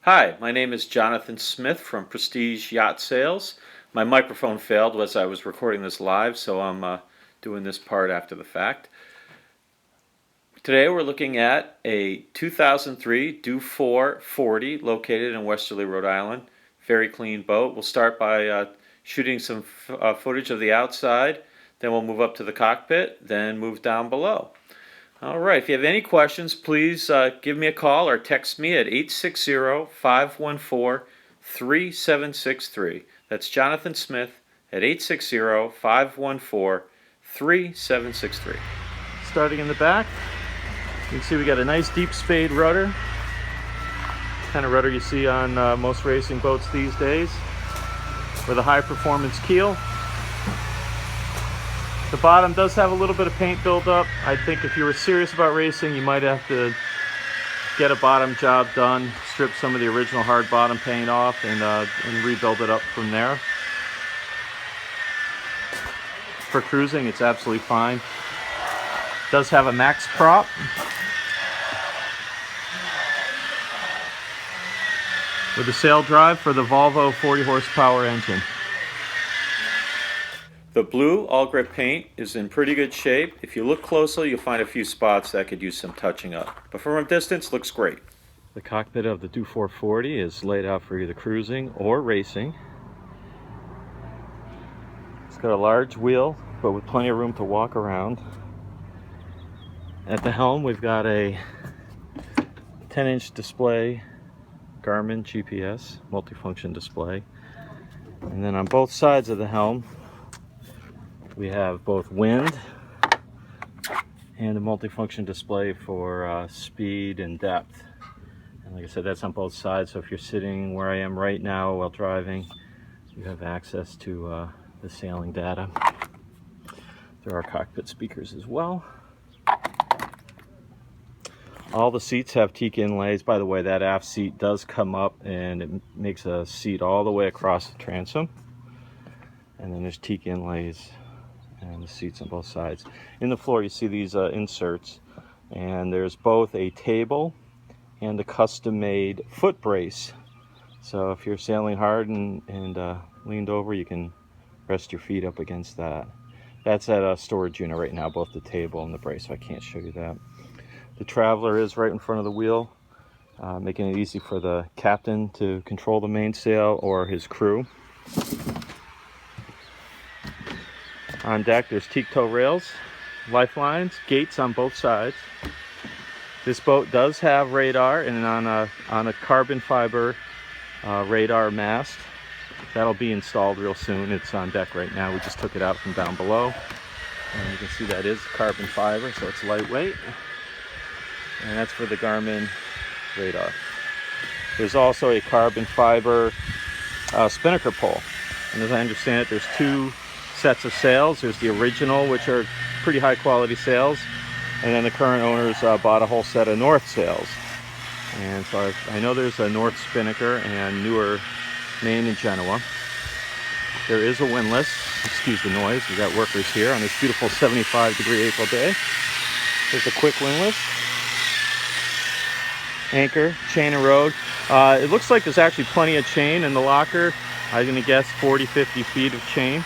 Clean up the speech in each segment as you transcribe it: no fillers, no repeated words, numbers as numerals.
Hi, my name is Jonathan Smith from Prestige Yacht Sales. My microphone failed as I was recording this live, so I'm doing this part after the fact. Today we're looking at a 2003 Dufour 40 located in Westerly, Rhode Island. Very clean boat. We'll start by shooting some footage of the outside, then we'll move up to the cockpit, then move down below. All right, if you have any questions, please give me a call or text me at 860-514-3763. That's Jonathan Smith at 860-514-3763. Starting in the back, you can see we got a nice deep spade rudder. Kind of rudder you see on most racing boats these days, with a high performance keel. The bottom does have a little bit of paint buildup. I think if you were serious about racing, you might have to get a bottom job done, strip some of the original hard bottom paint off, and rebuild it up from there. For cruising, it's absolutely fine. It does have a max prop. With a sail drive for the Volvo 40 horsepower engine. The blue all-grip paint is in pretty good shape. If you look closely, you'll find a few spots that could use some touching up. But from a distance, looks great. The cockpit of the Dufour 40 is laid out for either cruising or racing. It's got a large wheel, but with plenty of room to walk around. At the helm, we've got a 10-inch display Garmin GPS multifunction display. And then on both sides of the helm, we have both wind and a multifunction display for speed and depth. And like I said, that's on both sides, so if you're sitting where I am right now while driving, you have access to the sailing data. There are cockpit speakers as well. All the seats have teak inlays. By the way, that aft seat does come up and it makes a seat all the way across the transom. And then there's teak inlays and the seats on both sides. In the floor you see these inserts, and there's both a table and a custom-made foot brace. So if you're sailing hard and leaned over, you can rest your feet up against that. That's at a storage unit right now, both the table and the brace, so I can't show you that. The Traveler is right in front of the wheel, making it easy for the captain to control the mainsail or his crew. On deck, there's teak tow rails, lifelines, gates on both sides. This boat does have radar, and on a carbon fiber radar mast. That'll be installed real soon. It's on deck right now. We just took it out from down below. And you can see that is carbon fiber, so it's lightweight. And that's for the Garmin radar. There's also a carbon fiber spinnaker pole. And as I understand it, there's two sets of sails. There's the original, which are pretty high quality sails, and then the current owners bought a whole set of North sails. And so I know there's a North spinnaker and newer Maine and Genoa. There is a windlass. Excuse the noise. We've got workers here on this beautiful 75-degree April day. There's a quick windlass. Anchor, chain and rode. It looks like there's actually plenty of chain in the locker. I'm going to guess 40-50 feet of chain.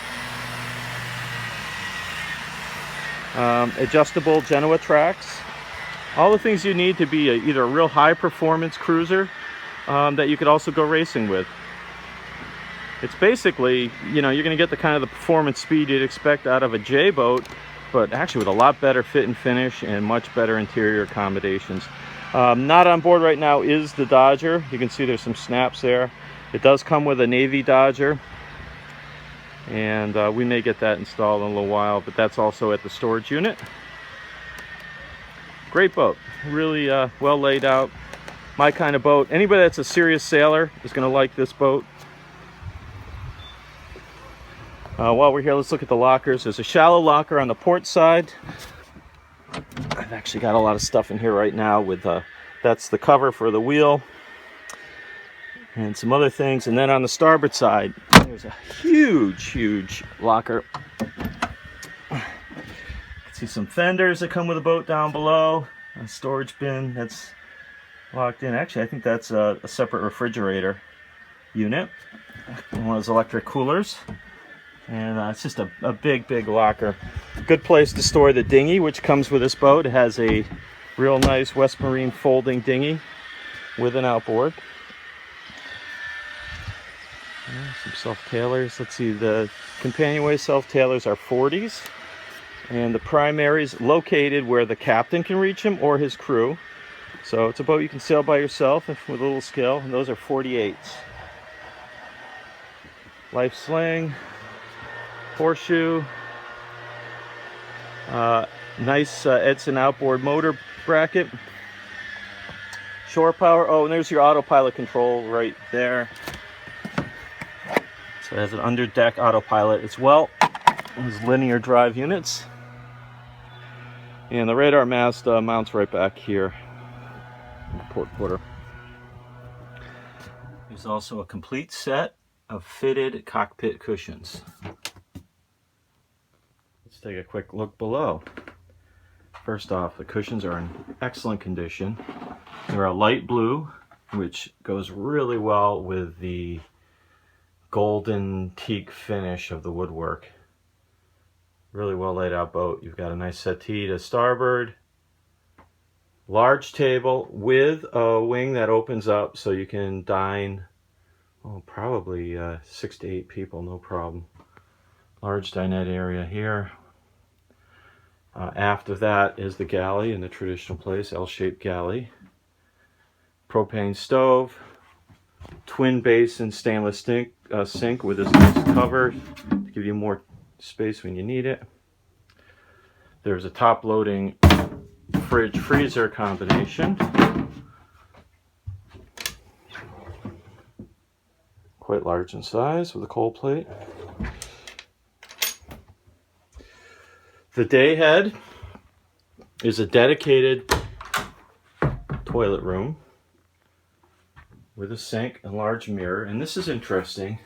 Adjustable Genoa tracks. All the things you need to be either a real high performance cruiser that you could also go racing with. It's basically, you know, you're going to get the kind of the performance speed you'd expect out of a J boat, but actually with a lot better fit and finish and much better interior accommodations. Not on board right now is the Dodger. You can see there's some snaps there. It does come with a Navy Dodger, and we may get that installed in a little while, but that's also at the storage unit. Great boat, really well laid out. My kind of boat. Anybody that's a serious sailor is going to like this boat. While we're here, let's look at the lockers. There's a shallow locker on the port side. I've actually got a lot of stuff in here right now with that's the cover for the wheel and some other things. And then on the starboard side, there's a huge locker. See some fenders that come with a boat down below. A storage bin. That's locked in. Actually, I think that's a separate refrigerator unit. One of those electric coolers. And it's just a big locker. Good place to store the dinghy, which comes with this boat. It has a real nice West Marine folding dinghy with an outboard. Some self-tailers. Let's see, the companionway self-tailers are 40s. And the primary's located where the captain can reach him or his crew. So it's a boat you can sail by yourself with a little skill. And those are 48s. Life sling. Horseshoe. Nice Edson outboard motor bracket. Shore power. Oh, and there's your autopilot control right there. So it has an under-deck autopilot as well. Those linear drive units. And the radar mast mounts right back here in the port quarter. There's also a complete set of fitted cockpit cushions. Let's take a quick look below. First off, the cushions are in excellent condition. They're a light blue, which goes really well with the golden teak finish of the woodwork. Really well laid out boat. You've got a nice settee to starboard. Large table with a wing that opens up so you can dine, probably 6 to 8 people, no problem. Large dinette area here. Aft of that is the galley in the traditional place, L-shaped galley. Propane stove. Twin basin stainless sink with this nice cover to give you more space when you need it. There's a top loading fridge freezer combination. Quite large in size with a cold plate. The day head is a dedicated toilet room with a sink and large mirror. And this is interesting.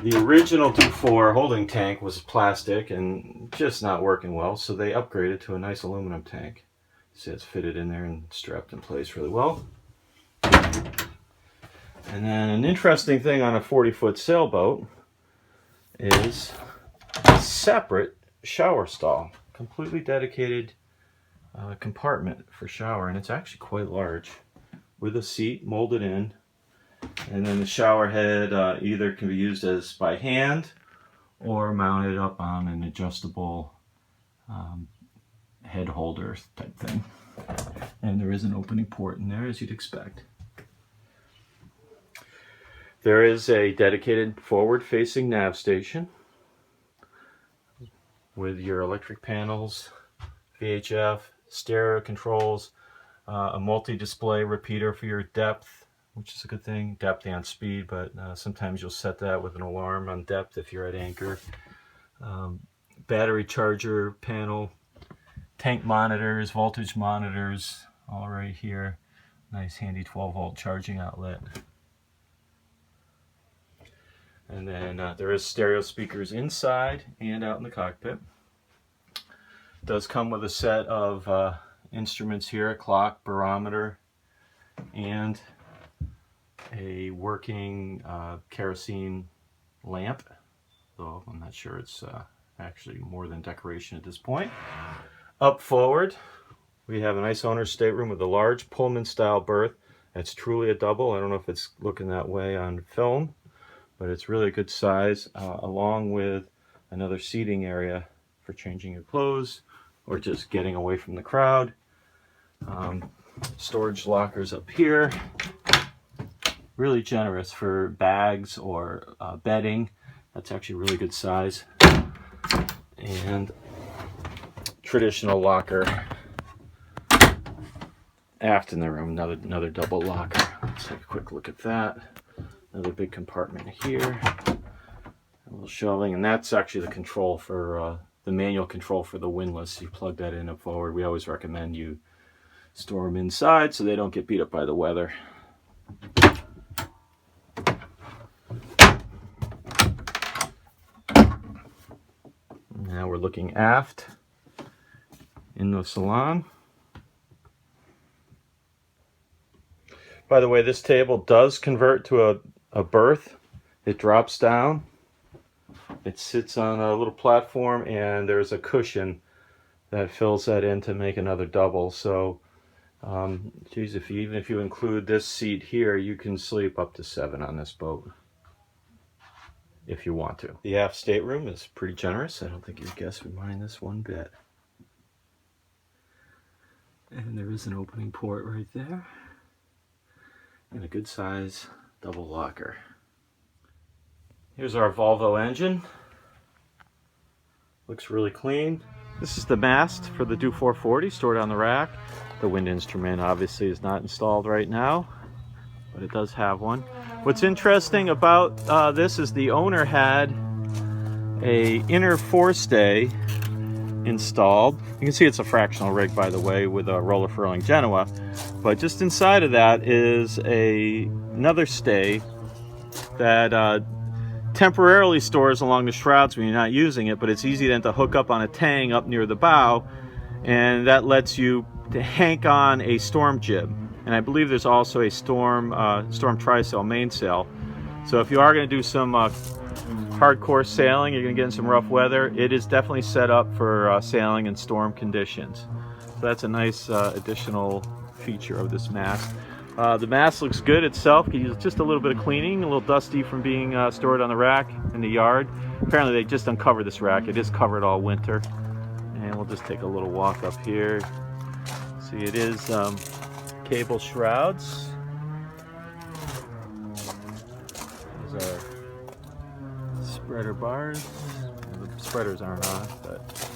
The original Dufour holding tank was plastic and just not working well, so they upgraded to a nice aluminum tank. See, it's fitted in there and strapped in place really well. And then an interesting thing on a 40-foot sailboat is a separate shower stall, completely dedicated compartment for shower, and it's actually quite large with a seat molded in. And then the shower head either can be used as by hand or mounted up on an adjustable head holder type thing. And there is an opening port in there, as you'd expect. There is a dedicated forward-facing nav station with your electric panels, VHF, stereo controls, a multi-display repeater for your depth, which is a good thing, depth and speed, but sometimes you'll set that with an alarm on depth if you're at anchor. Battery charger panel, tank monitors, voltage monitors, all right here. Nice handy 12-volt charging outlet. And then there is stereo speakers inside and out in the cockpit. It does come with a set of instruments here, a clock, barometer, and a working kerosene lamp, though I'm not sure it's actually more than decoration at this point. Up forward, we have a nice owner's stateroom with a large Pullman style berth. That's truly a double. I don't know if it's looking that way on film, but it's really a good size, along with another seating area for changing your clothes or just getting away from the crowd. Storage lockers up here. Really generous for bags or bedding. That's actually really good size. And traditional locker aft in the room, another double locker. Let's take a quick look at that. Another big compartment here. A little shelving, and that's actually the control for the manual control for the windlass. You plug that in up forward. We always recommend you store them inside so they don't get beat up by the weather. Now we're looking aft in the salon. By the way, this table does convert to a berth. It drops down. It sits on a little platform, and there's a cushion that fills that in to make another double. So, geez, even if you include this seat here, you can sleep up to 7 on this boat if you want to. The aft stateroom is pretty generous. I don't think your guests would mind this one bit. And there is an opening port right there. And a good size double locker. Here's our Volvo engine. Looks really clean. This is the mast for the Dufour 40 stored on the rack. The wind instrument obviously is not installed right now, but it does have one. What's interesting about this is the owner had a inner forestay installed. You can see it's a fractional rig, by the way, with a roller furling Genoa. But just inside of that is another stay that temporarily stores along the shrouds when you're not using it, but it's easy then to hook up on a tang up near the bow, and that lets you to hank on a storm jib. And I believe there's also a storm trysail mainsail. So if you are going to do some hardcore sailing, you're going to get in some rough weather, it is definitely set up for sailing in storm conditions. So that's a nice additional feature of this mast. The mast looks good itself. Could use just a little bit of cleaning, a little dusty from being stored on the rack in the yard. Apparently they just uncovered this rack. It is covered all winter. And we'll just take a little walk up here. See, it is cable shrouds. There's our spreader bars. The spreaders aren't on, but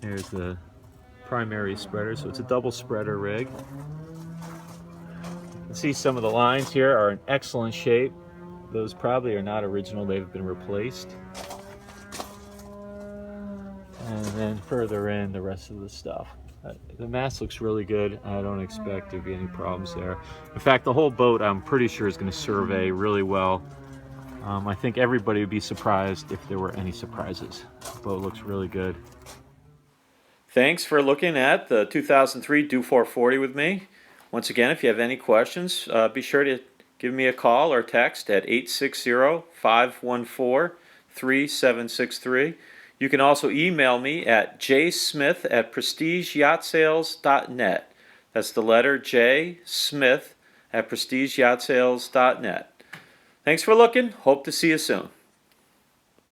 here's the primary spreader. So it's a double spreader rig. You can see some of the lines here are in excellent shape. Those probably are not original, they've been replaced. And then further in, the rest of the stuff. The mast looks really good. I don't expect there to be any problems there. In fact, the whole boat, I'm pretty sure, is going to survey really well. I think everybody would be surprised if there were any surprises. The boat looks really good. Thanks for looking at the 2003 Dufour 40 with me. Once again, if you have any questions, be sure to give me a call or text at 860-514-3763. You can also email me at jsmith@prestigeyahtsales.net. That's the letter J, Smith, at prestigeyahtsales.net. Thanks for looking. Hope to see you soon.